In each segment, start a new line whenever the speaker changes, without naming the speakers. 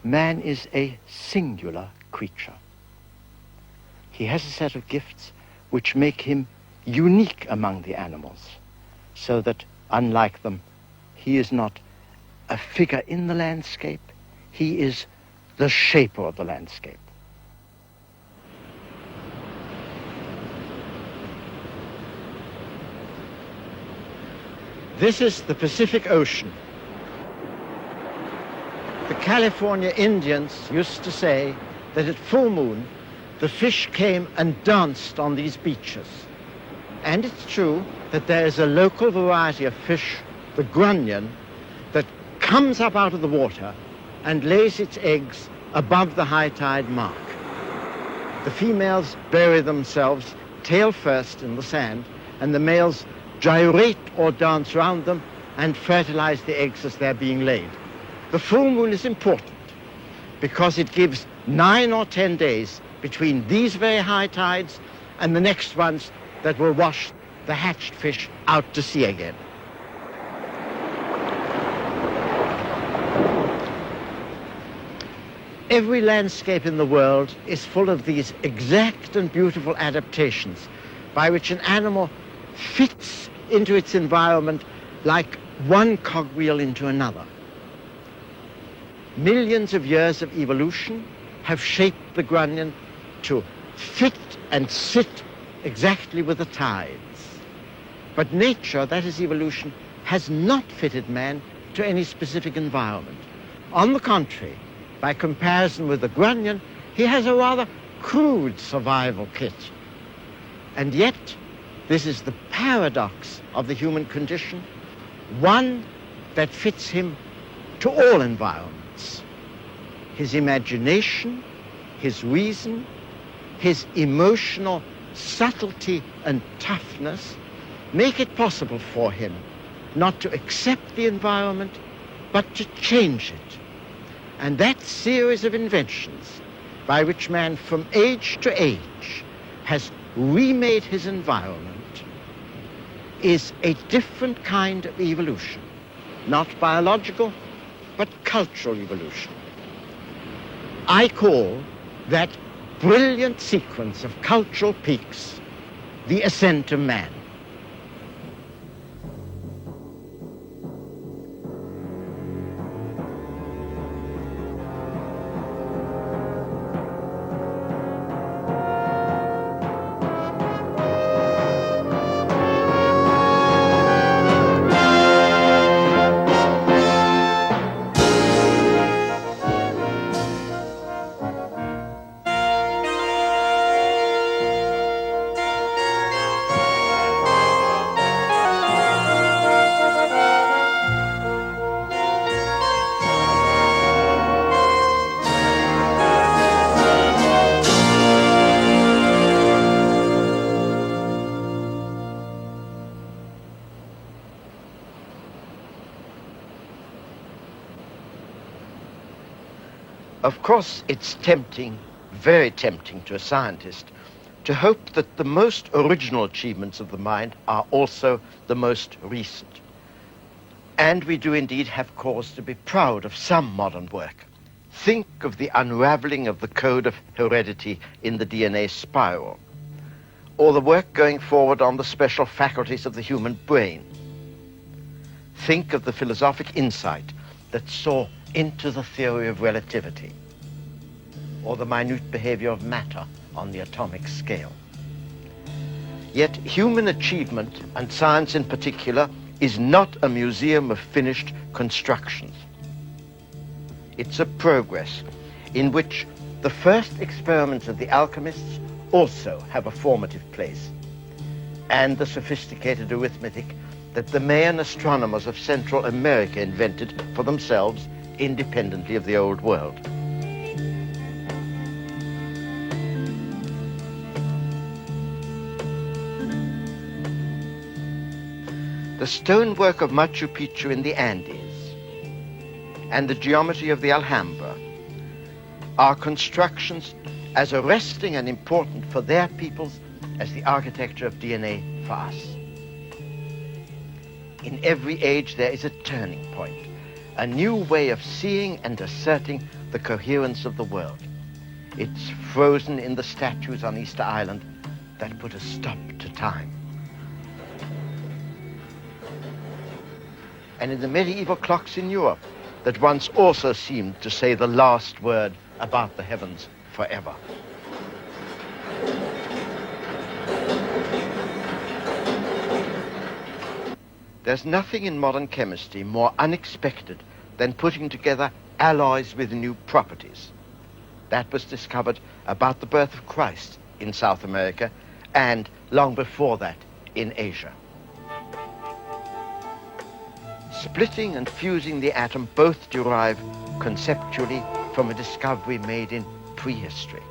man is a singular creature. He has a set of gifts which make him unique among the animals, so that, unlike them, he is not a figure in the landscape, he is the shaper of the landscape. This is the Pacific Ocean. The California Indians used to say that at full moon, the fish came and danced on these beaches. And it's true that there is a local variety of fish, the grunion, that comes up out of the water and lays its eggs above the high tide mark. The females bury themselves tail first in the sand, and the males gyrate or dance round them and fertilize the eggs as they're being laid. The full moon is important because it gives 9 or 10 days between these very high tides and the next ones that will wash the hatched fish out to sea again. Every landscape in the world is full of these exact and beautiful adaptations by which an animal fits into its environment like one cogwheel into another. Millions of years of evolution have shaped the grunion to fit and sit exactly with the tides. But nature, that is evolution, has not fitted man to any specific environment. On the contrary, by comparison with the grunion, he has a rather crude survival kit. And yet, this is the paradox of the human condition, one that fits him to all environments. His imagination, his reason, his emotional subtlety and toughness make it possible for him not to accept the environment, but to change it. And that series of inventions by which man from age to age has remade his environment is a different kind of evolution, not biological, but cultural evolution. I call that brilliant sequence of cultural peaks the Ascent of Man. Of course, it's tempting, very tempting to a scientist, to hope that the most original achievements of the mind are also the most recent. And we do indeed have cause to be proud of some modern work. Think of the unraveling of the code of heredity in the DNA spiral, or the work going forward on the special faculties of the human brain. Think of the philosophic insight that saw into the theory of relativity, or the minute behavior of matter on the atomic scale. Yet human achievement, and science in particular, is not a museum of finished constructions. It's a progress in which the first experiments of the alchemists also have a formative place, and the sophisticated arithmetic that the Mayan astronomers of Central America invented for themselves independently of the old world. The stonework of Machu Picchu in the Andes and the geometry of the Alhambra are constructions as arresting and important for their peoples as the architecture of DNA for us. In every age there is a turning point, a new way of seeing and asserting the coherence of the world. It's frozen in the statues on Easter Island that put a stop to time. And in the medieval clocks in Europe that once also seemed to say the last word about the heavens forever. There's nothing in modern chemistry more unexpected than putting together alloys with new properties. That was discovered about the birth of Christ in South America and long before that in Asia. Splitting and fusing the atom both derive conceptually from a discovery made in prehistory,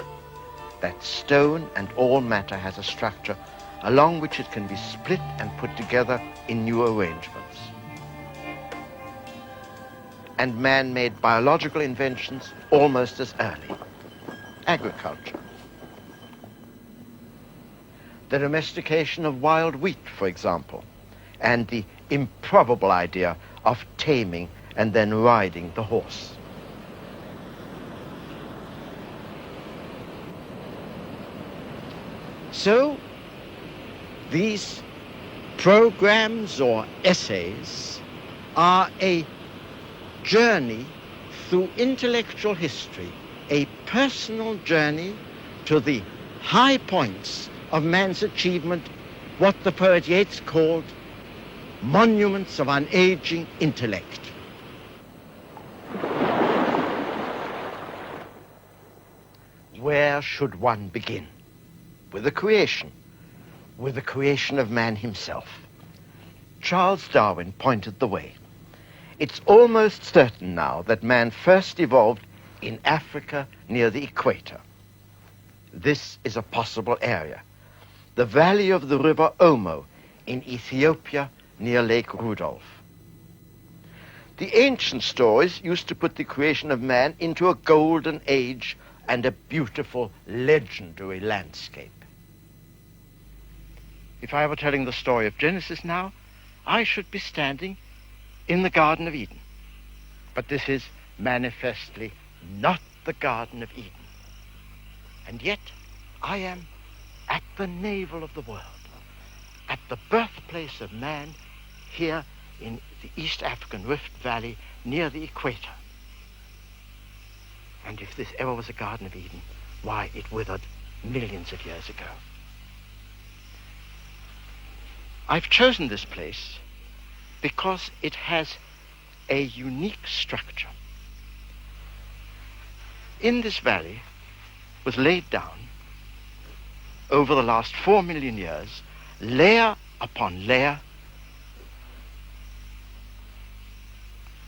that stone and all matter has a structure along which it can be split and put together in new arrangements. And man made biological inventions almost as early. Agriculture. The domestication of wild wheat, for example, and the improbable idea of taming and then riding the horse. So, these programs or essays are a journey through intellectual history, a personal journey to the high points of man's achievement, what the poet Yeats called monuments of unaging intellect. Where should one begin? With the creation of man himself. Charles Darwin pointed the way. It's almost certain now that man first evolved in Africa near the equator. This is a possible area. The valley of the river Omo in Ethiopia near Lake Rudolph. The ancient stories used to put the creation of man into a golden age and a beautiful, legendary landscape. If I were telling the story of Genesis now, I should be standing in the Garden of Eden. But this is manifestly not the Garden of Eden. And yet I am at the navel of the world, at the birthplace of man here in the East African Rift Valley near the equator. And if this ever was a Garden of Eden, why, it withered millions of years ago. I've chosen this place because it has a unique structure. In this valley was laid down, over the last 4 million years, layer upon layer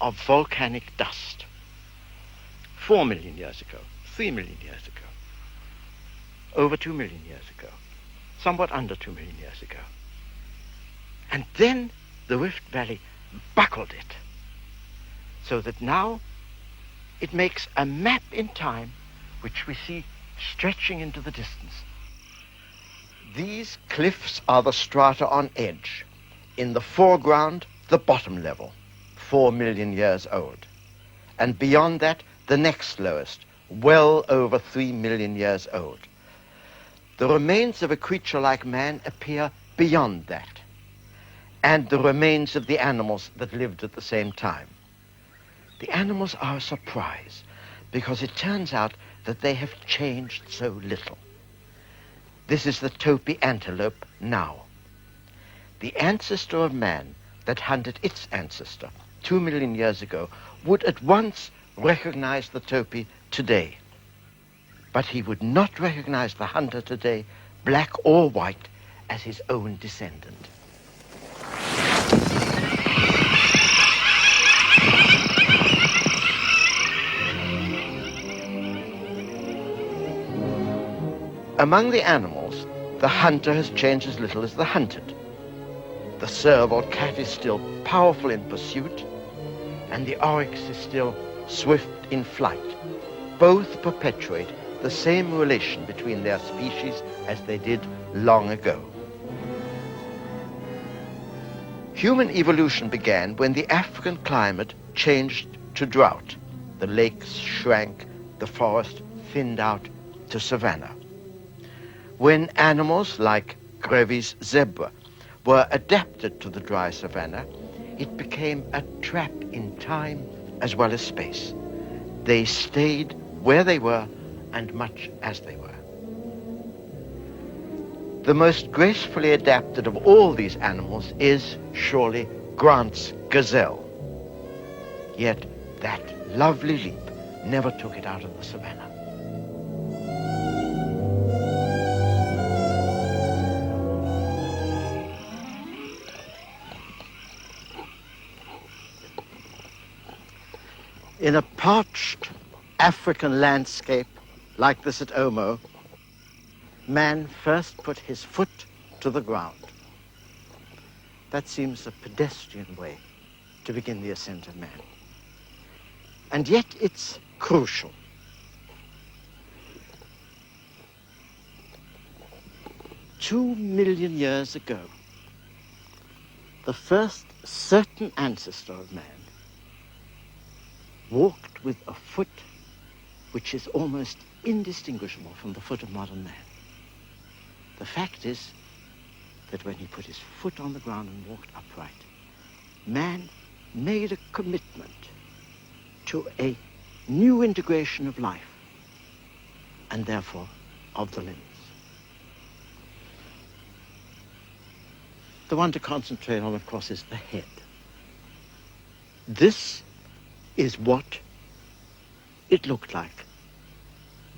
of volcanic dust. 4 million years ago, 3 million years ago, over 2 million years ago, somewhat under 2 million years ago. And then the Rift Valley buckled it, so that now it makes a map in time which we see stretching into the distance. These cliffs are the strata on edge. In the foreground, the bottom level, 4 million years old. And beyond that, the next lowest, well over 3 million years old. The remains of a creature like man appear beyond that, and the remains of the animals that lived at the same time. The animals are a surprise, because it turns out that they have changed so little. This is the Topi antelope now. The ancestor of man that hunted its ancestor 2 million years ago would at once recognize the Topi today. But he would not recognize the hunter today, black or white, as his own descendant. Among the animals, the hunter has changed as little as the hunted. The serval cat is still powerful in pursuit, and the oryx is still swift in flight. Both perpetuate the same relation between their species as they did long ago. Human evolution began when the African climate changed to drought. The lakes shrank, the forest thinned out to savanna. When animals like Grevy's zebra were adapted to the dry savanna, it became a trap in time as well as space. They stayed where they were and much as they were. The most gracefully adapted of all these animals is surely Grant's gazelle. Yet that lovely leap never took it out of the savanna. In a parched African landscape like this at Omo, man first put his foot to the ground. That seems a pedestrian way to begin the ascent of man. And yet it's crucial. Two million years ago, the first certain ancestor of man walked with a foot which is almost indistinguishable from the foot of modern man. The fact is that when he put his foot on the ground and walked upright, man made a commitment to a new integration of life, and therefore of the limbs. The one to concentrate on, of course, is the head. This is what it looked like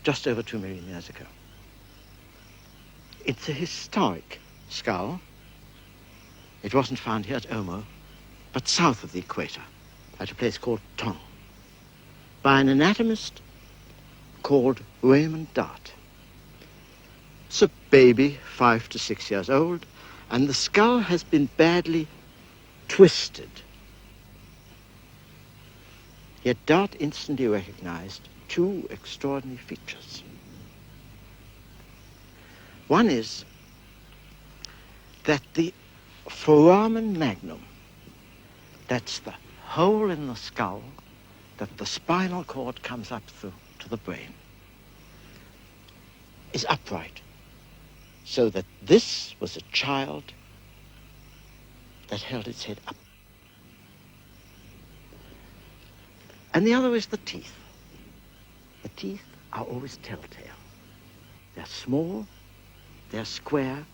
just over 2 million years ago. It's a historic skull. It wasn't found here at Omo, but south of the equator, at a place called Tong, by an anatomist called Raymond Dart. It's a baby, 5 to 6 years old, and the skull has been badly twisted. Yet Dart instantly recognized two extraordinary features. One is that the foramen magnum, that's the hole in the skull that the spinal cord comes up through to the brain, is upright, so that this was a child that held its head up. And the other is the teeth. The teeth are always telltale. They're small, they're square.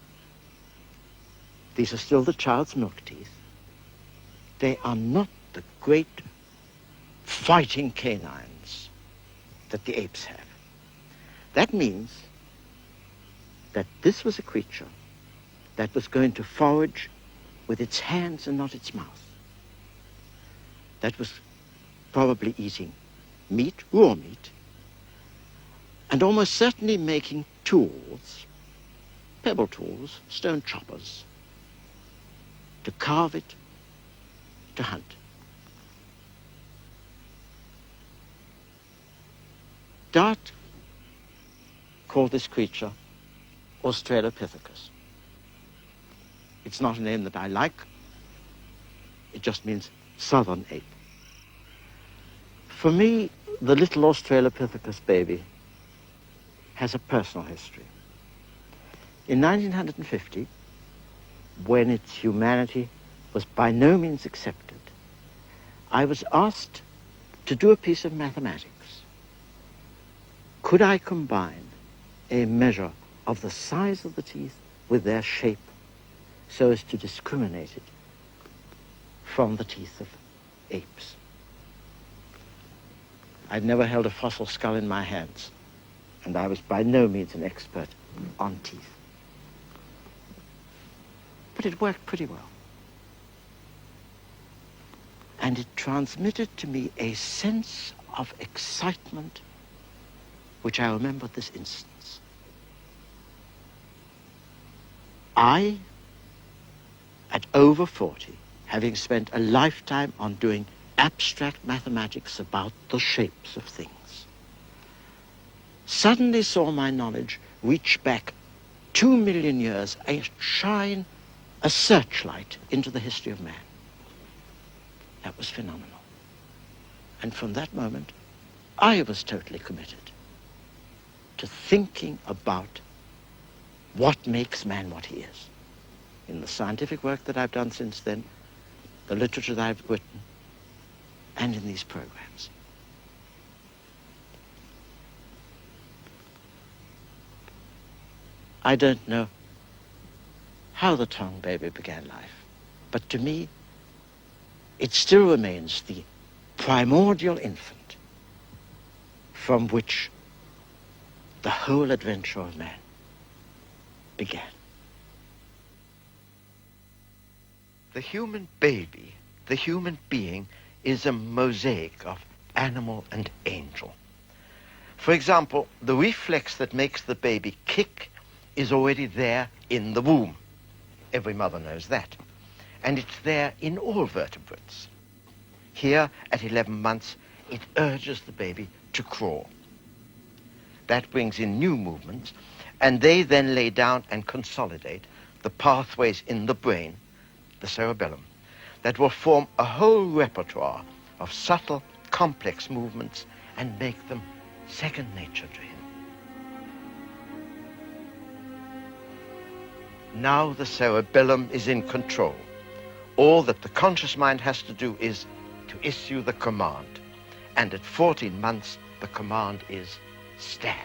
These are still the child's milk teeth. They are not the great fighting canines that the apes have. That means that this was a creature that was going to forage with its hands and not its mouth. That was probably eating meat, raw meat, and almost certainly making tools, pebble tools, stone choppers, to carve it, to hunt. Dart called this creature Australopithecus. It's not a name that I like. It just means southern ape. For me, the little Australopithecus baby has a personal history. In 1950, when its humanity was by no means accepted, I was asked to do a piece of mathematics. Could I combine a measure of the size of the teeth with their shape so as to discriminate it from the teeth of apes? I'd never held a fossil skull in my hands, and I was by no means an expert on teeth. But it worked pretty well. And it transmitted to me a sense of excitement which I remember at this instance. I, at over 40, having spent a lifetime on doing abstract mathematics about the shapes of things, suddenly saw my knowledge reach back 2 million years and shine a searchlight into the history of man. That was phenomenal. And from that moment, I was totally committed to thinking about what makes man what he is. In the scientific work that I've done since then, the literature that I've written, and in these programs. I don't know how the tongue baby began life, but to me, it still remains the primordial infant from which the whole adventure of man began. The human baby, the human being, is a mosaic of animal and angel. For example, the reflex that makes the baby kick is already there in the womb. Every mother knows that. And it's there in all vertebrates. Here, at 11 months, it urges the baby to crawl. That brings in new movements, and they then lay down and consolidate the pathways in the brain, the cerebellum, that will form a whole repertoire of subtle, complex movements and make them second nature to him. Now the cerebellum is in control. All that the conscious mind has to do is to issue the command. And at 14 months, the command is stand.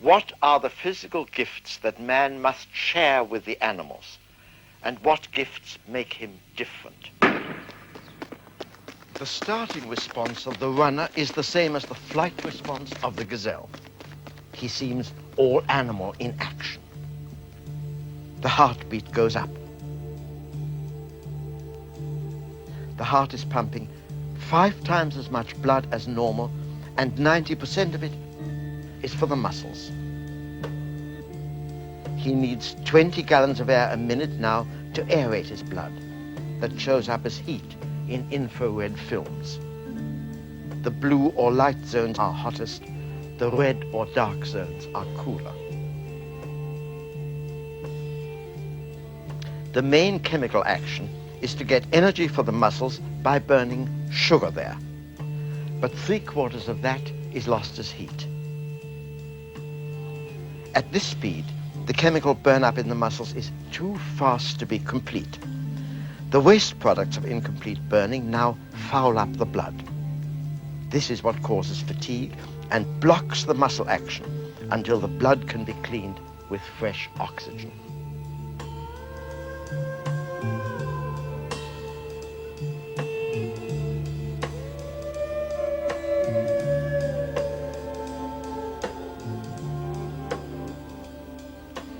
What are the physical gifts that man must share with the animals? And what gifts make him different? The starting response of the runner is the same as the flight response of the gazelle. He seems all animal in action. The heartbeat goes up. The heart is pumping 5 times as much blood as normal, and 90% of it is for the muscles. He needs 20 gallons of air a minute now to aerate his blood. That shows up as heat in infrared films. The blue or light zones are hottest, the red or dark zones are cooler. The main chemical action is to get energy for the muscles by burning sugar there. But 3/4 of that is lost as heat. At this speed, the chemical burn-up in the muscles is too fast to be complete. The waste products of incomplete burning now foul up the blood. This is what causes fatigue and blocks the muscle action until the blood can be cleaned with fresh oxygen.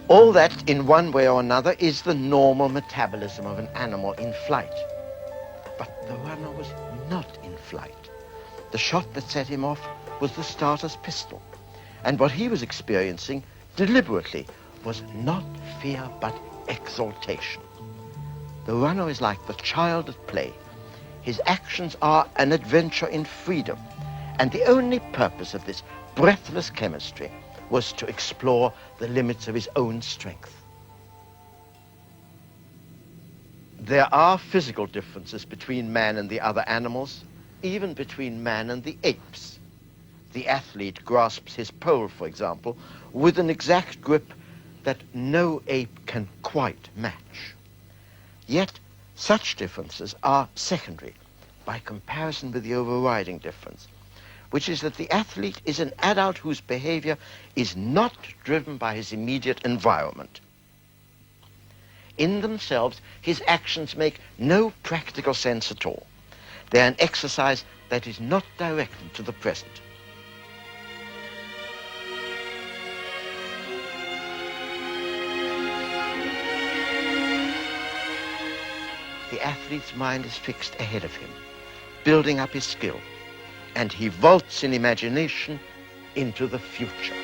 All that, in one way or another, is the normal metabolism of an animal in flight. But the runner was not in flight. The shot that set him off was the starter's pistol. And what he was experiencing, deliberately, was not fear but exaltation. The runner is like the child at play. His actions are an adventure in freedom. And the only purpose of this breathless chemistry was to explore the limits of his own strength. There are physical differences between man and the other animals, even between man and the apes. The athlete grasps his pole, for example, with an exact grip that no ape can quite match. Yet, such differences are secondary by comparison with the overriding difference, which is that the athlete is an adult whose behavior is not driven by his immediate environment. In themselves, his actions make no practical sense at all. They are an exercise that is not directed to the present. The athlete's mind is fixed ahead of him, building up his skill, and he vaults in imagination into the future.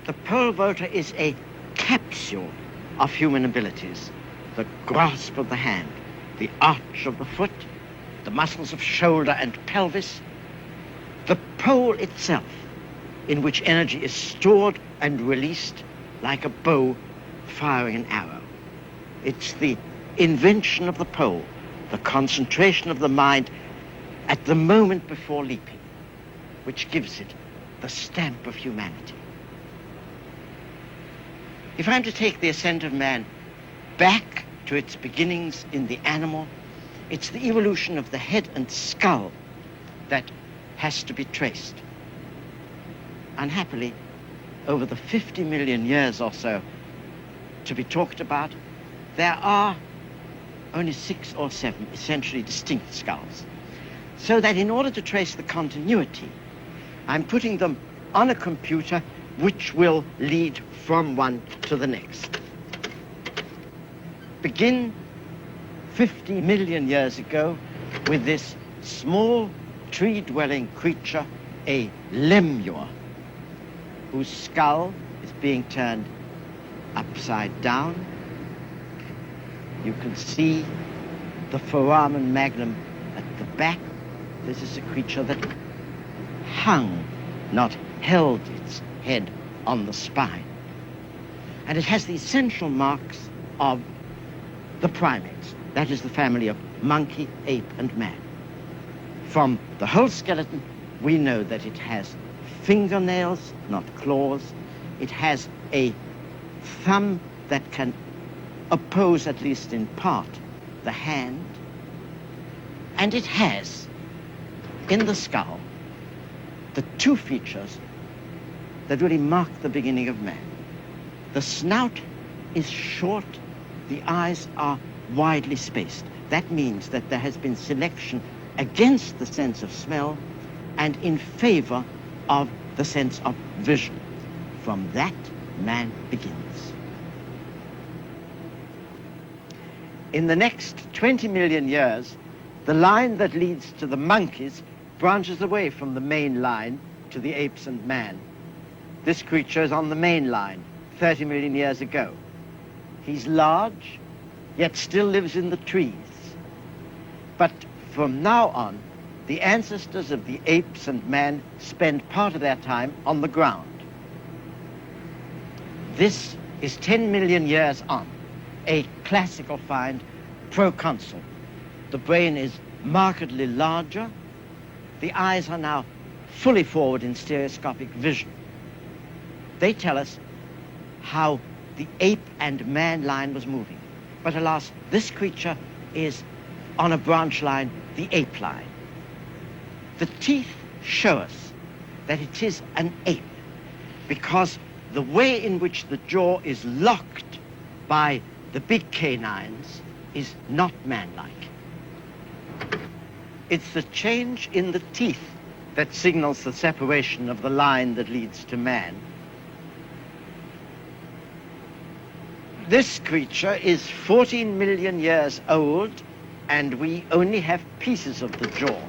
The pole vaulter is a capsule of human abilities. The grasp of the hand, the arch of the foot, the muscles of shoulder and pelvis, the pole itself, in which energy is stored and released like a bow firing an arrow. It's the invention of the pole, the concentration of the mind at the moment before leaping, which gives it the stamp of humanity. If I'm to take the Ascent of Man back to its beginnings in the animal, it's the evolution of the head and skull that has to be traced. Unhappily, over the 50 million years or so to be talked about, there are only 6 or 7 essentially distinct skulls. So that in order to trace the continuity, I'm putting them on a computer which will lead from one to the next. Begin 50 million years ago with this small tree-dwelling creature, a lemur, whose skull is being turned upside down. You can see the foramen magnum at the back. This is a creature that hung, not held its head on the spine. And it has the essential marks of the primates. That is the family of monkey, ape, and man. From the whole skeleton, we know that it has fingernails, not claws. It has a thumb that can oppose, at least in part, the hand. And it has, in the skull, the 2 features that really mark the beginning of man. The snout is short, the eyes are widely spaced. That means that there has been selection against the sense of smell and in favor of the sense of vision. From that, man begins. In the next 20 million years, the line that leads to the monkeys branches away from the main line to the apes and man. This creature is on the main line 30 million years ago. He's large, yet still lives in the trees. But from now on, the ancestors of the apes and man spend part of their time on the ground. This is 10 million years on, a classical find, proconsul. The brain is markedly larger. The eyes are now fully forward in stereoscopic vision. They tell us how the ape and man line was moving. But alas, this creature is on a branch line, the ape line. The teeth show us that it is an ape, because the way in which the jaw is locked by the big canines is not manlike. It's the change in the teeth that signals the separation of the line that leads to man. This creature is 14 million years old, and we only have pieces of the jaw.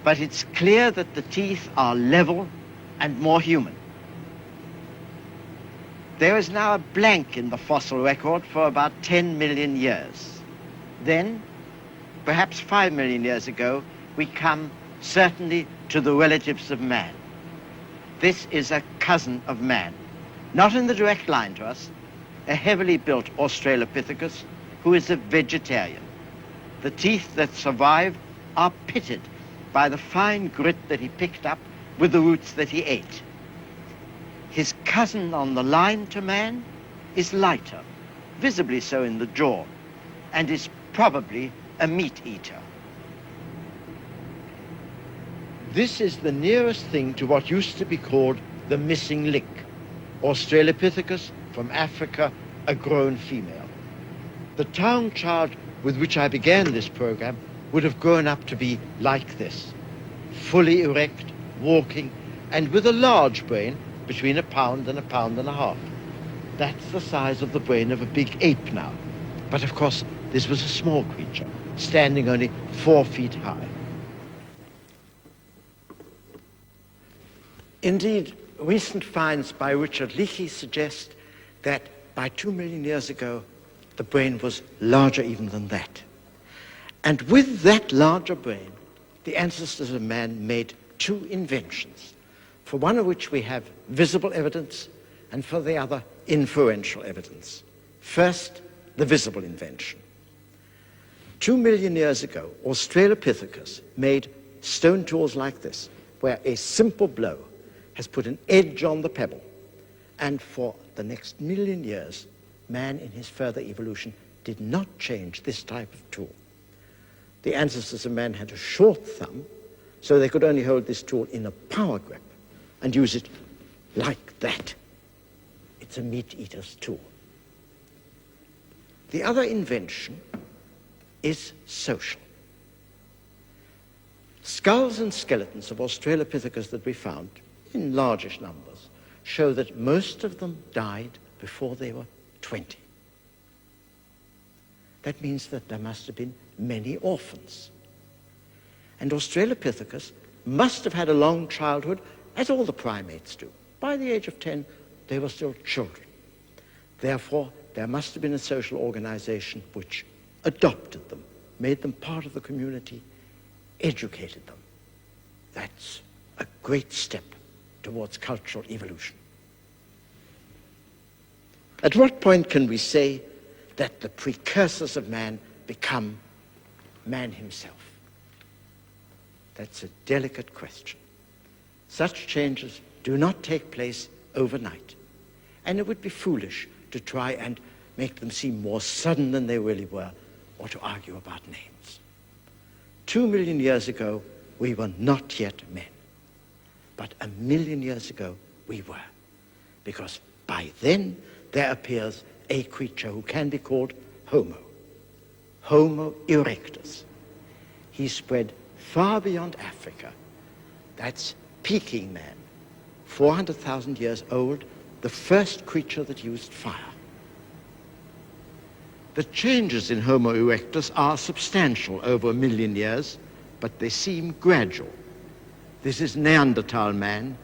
But it's clear that the teeth are level and more human. There is now a blank in the fossil record for about 10 million years. Then, perhaps 5 million years ago, we come certainly to the relatives of man. This is a cousin of man, not in the direct line to us, a heavily built Australopithecus who is a vegetarian. The teeth that survive are pitted by the fine grit that he picked up with the roots that he ate. His cousin on the line to man is lighter, visibly so in the jaw, and is probably a meat eater. This is the nearest thing to what used to be called the missing link. Australopithecus from Africa, a grown female. The town child with which I began this program would have grown up to be like this, fully erect, walking, and with a large brain between a pound and a half. That's the size of the brain of a big ape now. But of course, this was a small creature, standing only 4 feet high. Indeed, recent finds by Richard Leakey suggest that by 2 million years ago, the brain was larger even than that. And with that larger brain, the ancestors of man made 2 inventions, for one of which we have visible evidence, and for the other, inferential evidence. First, the visible invention. 2 million years ago, Australopithecus made stone tools like this, where a simple blow has put an edge on the pebble. And for the next million years, man in his further evolution did not change this type of tool. The ancestors of man had a short thumb, so they could only hold this tool in a power grip and use it like that. It's a meat eater's tool. The other invention is social. Skulls and skeletons of Australopithecus that we found in largish numbers show that most of them died before they were 20. That means that there must have been many orphans. And Australopithecus must have had a long childhood, as all the primates do. By the age of 10, they were still children. Therefore, there must have been a social organization which adopted them, made them part of the community, educated them. That's a great step towards cultural evolution. At what point can we say that the precursors of man become man himself? That's a delicate question. Such changes do not take place overnight, and it would be foolish to try and make them seem more sudden than they really were, or to argue about names. 2 million years ago, we were not yet men. But 1 million years ago, we were. Because by then, there appears a creature who can be called Homo. Homo erectus. He spread far beyond Africa. That's Peking man, 400,000 years old, the first creature that used fire. The changes in Homo erectus are substantial over 1 million years, but they seem gradual. This is Neanderthal man.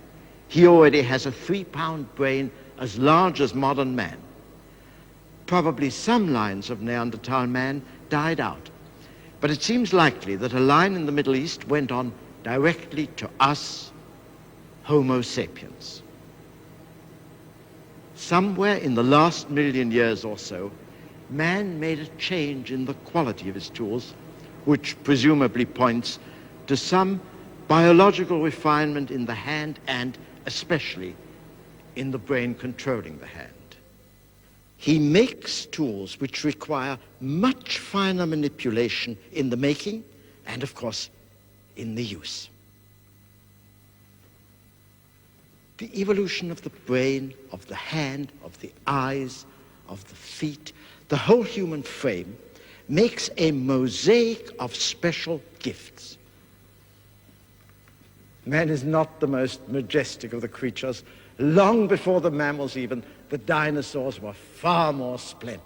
He already has a 3-pound brain as large as modern man. Probably some lines of Neanderthal man died out, but it seems likely that a line in the Middle East went on directly to us, Homo sapiens. Somewhere in the last 1 million years or so, man made a change in the quality of his tools, which presumably points to some biological refinement in the hand and especially in the brain controlling the hand. He makes tools which require much finer manipulation in the making and, of course, in the use. The evolution of the brain, of the hand, of the eyes, of the feet, the whole human frame makes a mosaic of special gifts. Man is not the most majestic of the creatures. Long before the mammals even, the dinosaurs were far more splendid.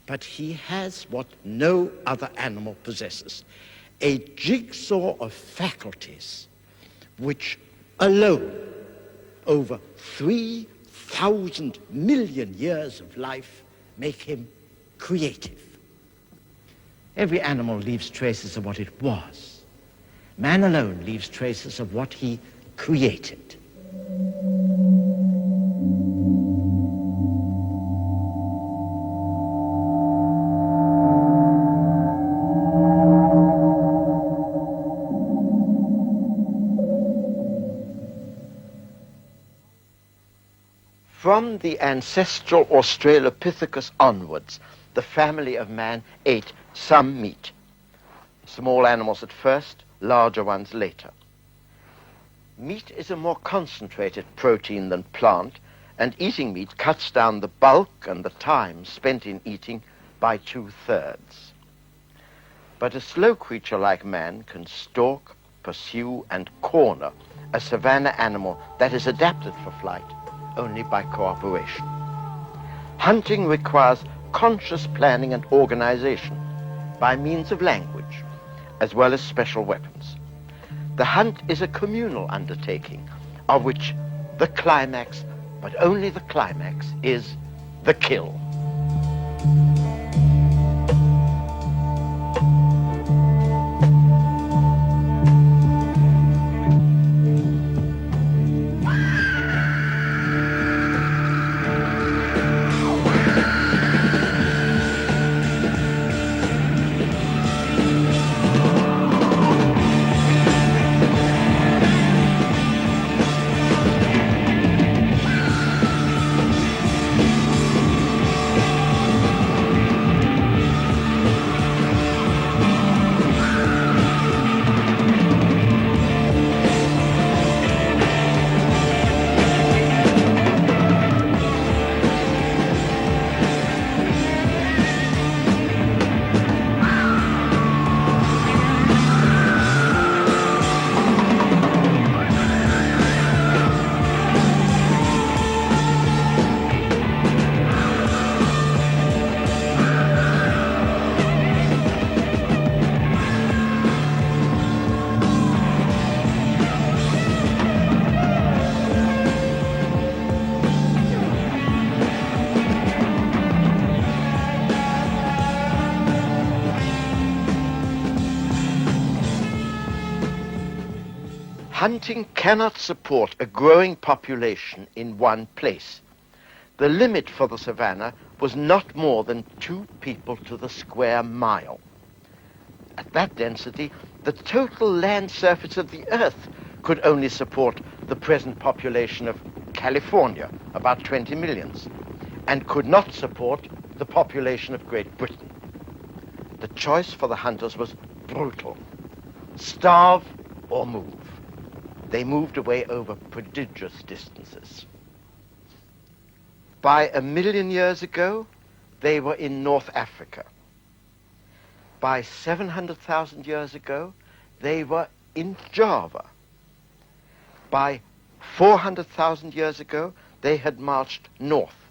But he has what no other animal possesses, a jigsaw of faculties which alone, over 3,000 million years of life, make him creative. Every animal leaves traces of what it was. Man alone leaves traces of what he created. From the ancestral Australopithecus onwards, the family of man ate some meat. Small animals at first, larger ones later. Meat is a more concentrated protein than plant, and eating meat cuts down the bulk and the time spent in eating by 2/3. But a slow creature like man can stalk, pursue, and corner a savanna animal that is adapted for flight only by cooperation. Hunting requires conscious planning and organization by means of language, as well as special weapons. The hunt is a communal undertaking, of which the climax, but only the climax, is the kill. Hunting cannot support a growing population in one place. The limit for the savanna was not more than 2 people to the square mile. At that density, the total land surface of the Earth could only support the present population of California, about 20 millions, and could not support the population of Great Britain. The choice for the hunters was brutal: starve or move. They moved away over prodigious distances. By 1 million years ago, they were in North Africa. By 700,000 years ago, they were in Java. By 400,000 years ago, they had marched north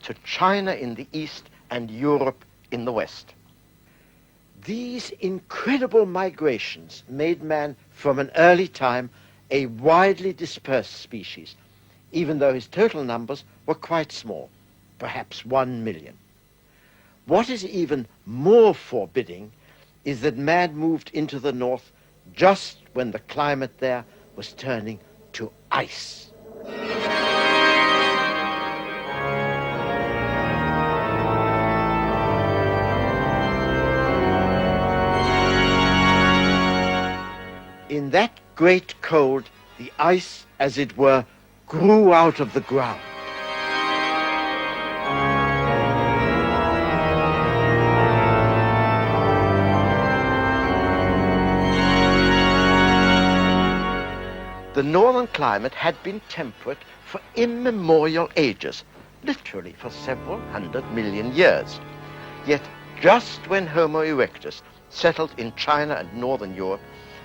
to China in the east and Europe in the west. These incredible migrations made man, from an early time, a widely dispersed species, even though his total numbers were quite small, perhaps 1 million. What is even more forbidding is that man moved into the north just when the climate there was turning to ice. In that great cold, the ice, as it were, grew out of the ground. The northern climate had been temperate for immemorial ages, literally for several 100 million years. Yet just when Homo erectus settled in China and northern Europe,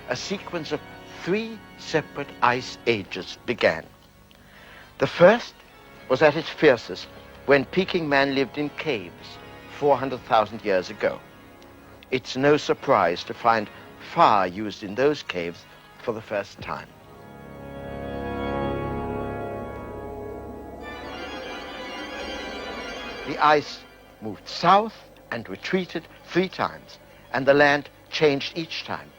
a sequence of 3 separate ice ages began. The first was at its fiercest when Peking man lived in caves 400,000 years ago. It's no surprise to find fire used in those caves for the first time. The ice moved south and retreated 3 times, and the land changed each time.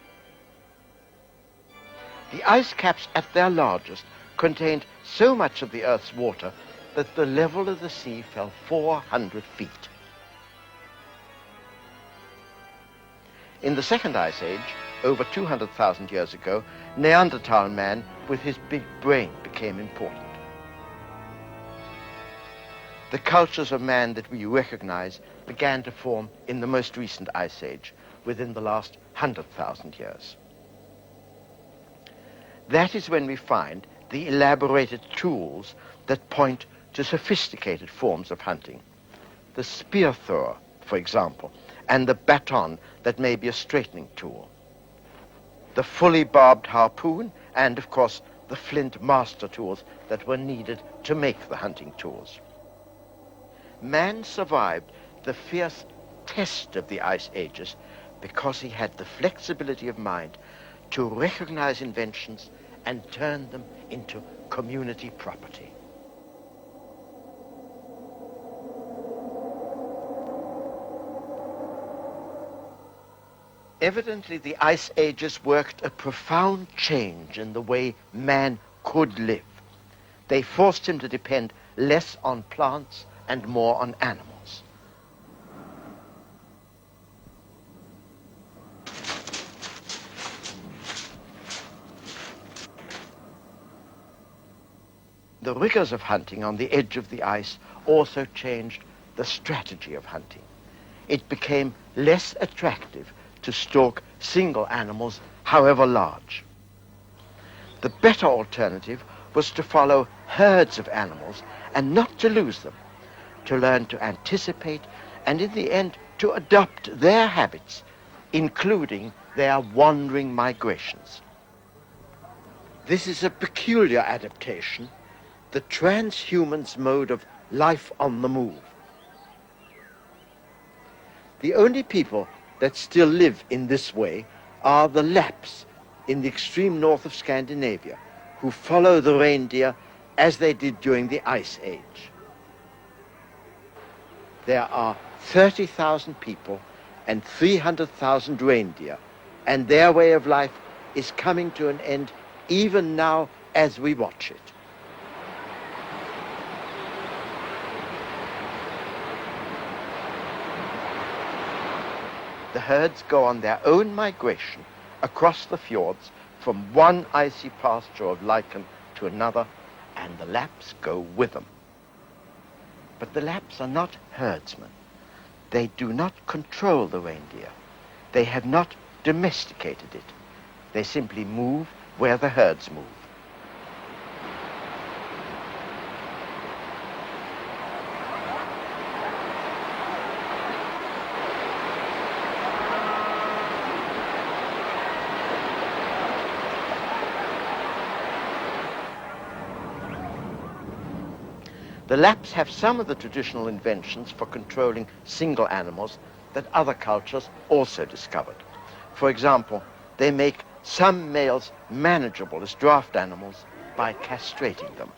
The ice caps at their largest contained so much of the Earth's water that the level of the sea fell 400 feet. In the second ice age, over 200,000 years ago, Neanderthal man with his big brain became important. The cultures of man that we recognize began to form in the most recent ice age, within the last 100,000 years. That is when we find the elaborated tools that point to sophisticated forms of hunting. The spear thrower, for example, and the baton that may be a straightening tool. The fully barbed harpoon, and of course the flint master tools that were needed to make the hunting tools. Man survived the fierce test of the ice ages because he had the flexibility of mind to recognize inventions and turn them into community property. Evidently, the ice ages worked a profound change in the way man could live. They forced him to depend less on plants and more on animals. The rigors of hunting on the edge of the ice also changed the strategy of hunting. It became less attractive to stalk single animals, however large. The better alternative was to follow herds of animals and not to lose them, to learn to anticipate and in the end to adopt their habits, including their wandering migrations. This is a peculiar adaptation, the transhuman's mode of life on the move. The only people that still live in this way are the Lapps in the extreme north of Scandinavia, who follow the reindeer as they did during the Ice Age. There are 30,000 people and 300,000 reindeer, and their way of life is coming to an end even now as we watch it. The herds go on their own migration across the fjords from one icy pasture of lichen to another, and the Lapps go with them. But the Lapps are not herdsmen. They do not control the reindeer. They have not domesticated it. They simply move where the herds move. The Lapps have some of the traditional inventions for controlling single animals that other cultures also discovered. For example, they make some males manageable as draft animals by castrating them.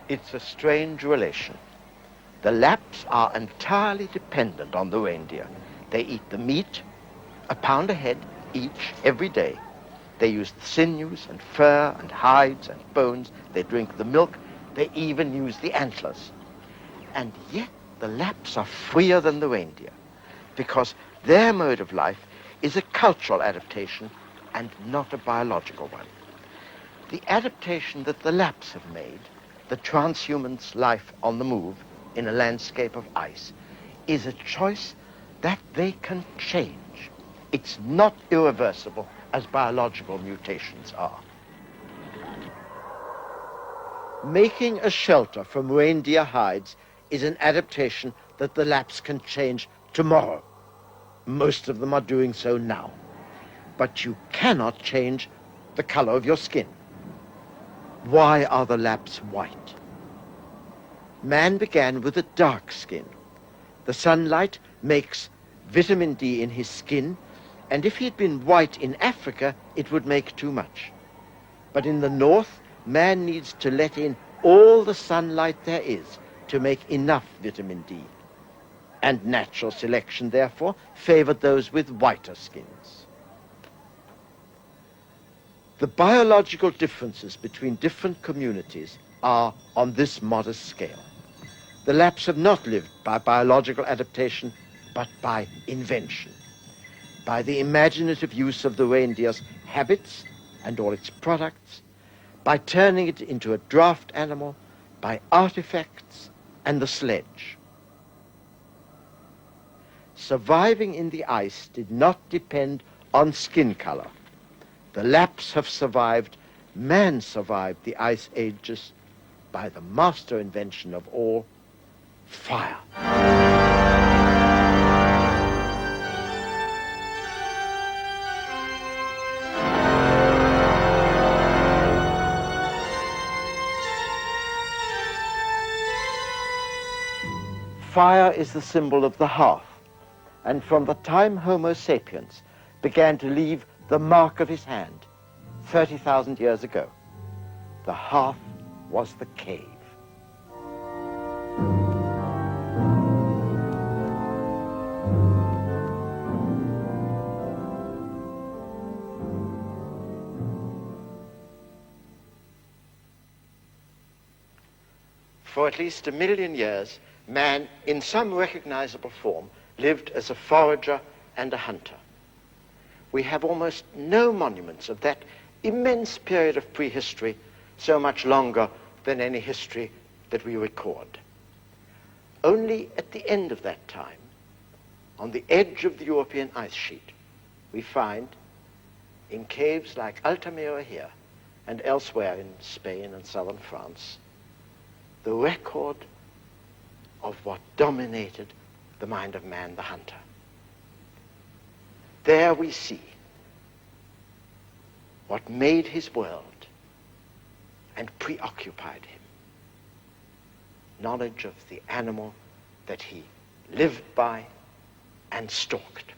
It's a strange relation. The Lapps are entirely dependent on the reindeer. They eat the meat, a pound a head each every day, They use the sinews and fur and hides and bones. They drink the milk. They even use the antlers. And yet the Lapps are freer than the reindeer because their mode of life is a cultural adaptation and not a biological one. The adaptation that the Lapps have made, the transhuman's life on the move in a landscape of ice, is a choice that they can change. It's not irreversible as biological mutations are. Making a shelter from reindeer hides is an adaptation that the Lapps can change tomorrow. Most of them are doing so now. But you cannot change the color of your skin. Why are the Lapps white? Man began with a dark skin. The sunlight makes vitamin D in his skin, and if he had been white in Africa, it would make too much. But in the north, man needs to let in all the sunlight there is to make enough vitamin D. And natural selection, therefore, favored those with whiter skins. The biological differences between different communities are on this modest scale. The Lapps have not lived by biological adaptation, but by invention, by the imaginative use of the reindeer's habits and all its products, by turning it into a draft animal, by artifacts and the sledge. Surviving in the ice did not depend on skin color. The Lapps have survived, man survived the ice ages by the master invention of all, fire. Fire is the symbol of the hearth, and from the time Homo sapiens began to leave the mark of his hand 30,000 years ago, the hearth was the cave. For at least 1 million years, man, in some recognizable form, lived as a forager and a hunter. We have almost no monuments of that immense period of prehistory, so much longer than any history that we record. Only at the end of that time, on the edge of the European ice sheet, we find, in caves like Altamira here and elsewhere in Spain and southern France, the record of what dominated the mind of man, the hunter. There we see what made his world and preoccupied him. Knowledge of the animal that he lived by and stalked.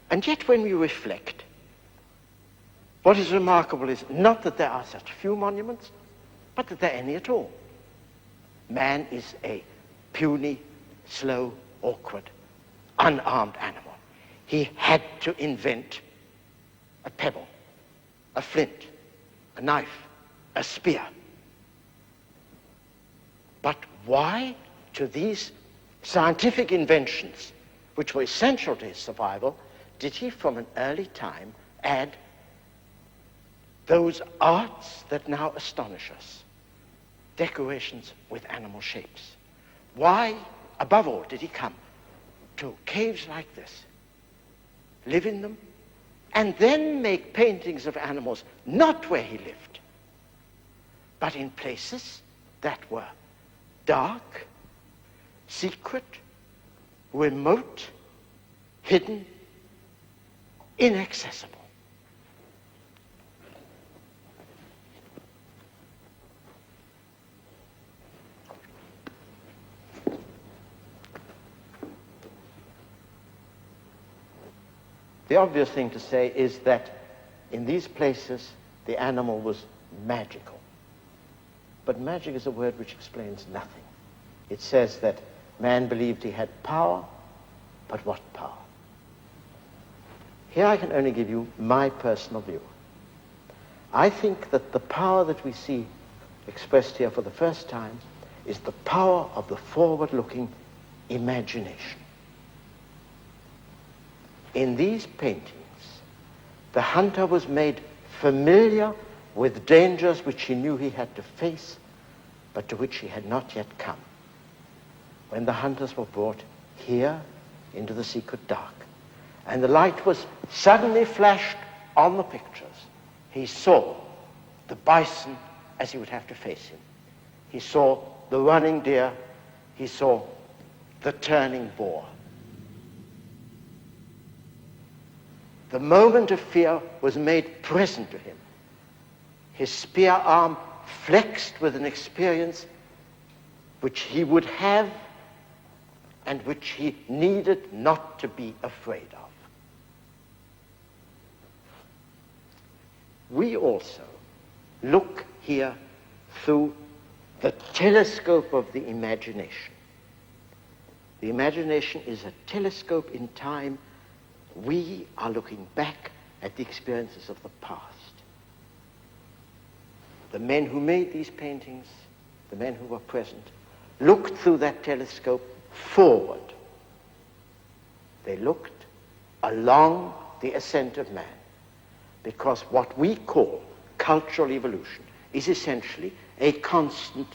And yet when we reflect, what is remarkable is not that there are such few monuments, but that there are any at all. Man is a puny, slow, awkward, unarmed animal. He had to invent a pebble, a flint, a knife, a spear. But why, to these scientific inventions, which were essential to his survival, did he from an early time add those arts that now astonish us? Decorations with animal shapes. Why, above all, did he come to caves like this, live in them, and then make paintings of animals not where he lived, but in places that were dark, secret, remote, hidden, inaccessible. The obvious thing to say is that in these places the animal was magical. But magic is a word which explains nothing. It says that man believed he had power, but what power? Here I can only give you my personal view. I think that the power that we see expressed here for the first time is the power of the forward-looking imagination. In these paintings, the hunter was made familiar with dangers which he knew he had to face, but to which he had not yet come. When the hunters were brought here into the secret dark, and the light was suddenly flashed on the pictures, he saw the bison as he would have to face him. He saw the running deer. He saw the turning boar. The moment of fear was made present to him. His spear arm flexed with an experience which he would have and which he needed not to be afraid of. We also look here through the telescope of the imagination. The imagination is a telescope in time. We are looking back at the experiences of the past. The men who made these paintings, the men who were present, looked through that telescope forward. They looked along the ascent of man, because what we call cultural evolution is essentially a constant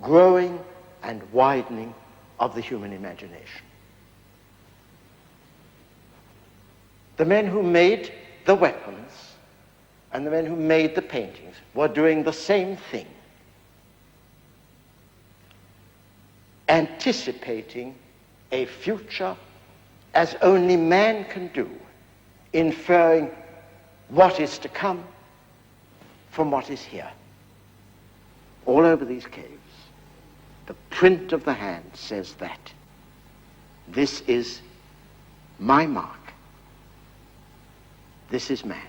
growing and widening of the human imagination. The men who made the weapons and the men who made the paintings were doing the same thing, anticipating a future as only man can do, inferring what is to come from what is here. All over these caves, the print of the hand says that this is my mark. This is man.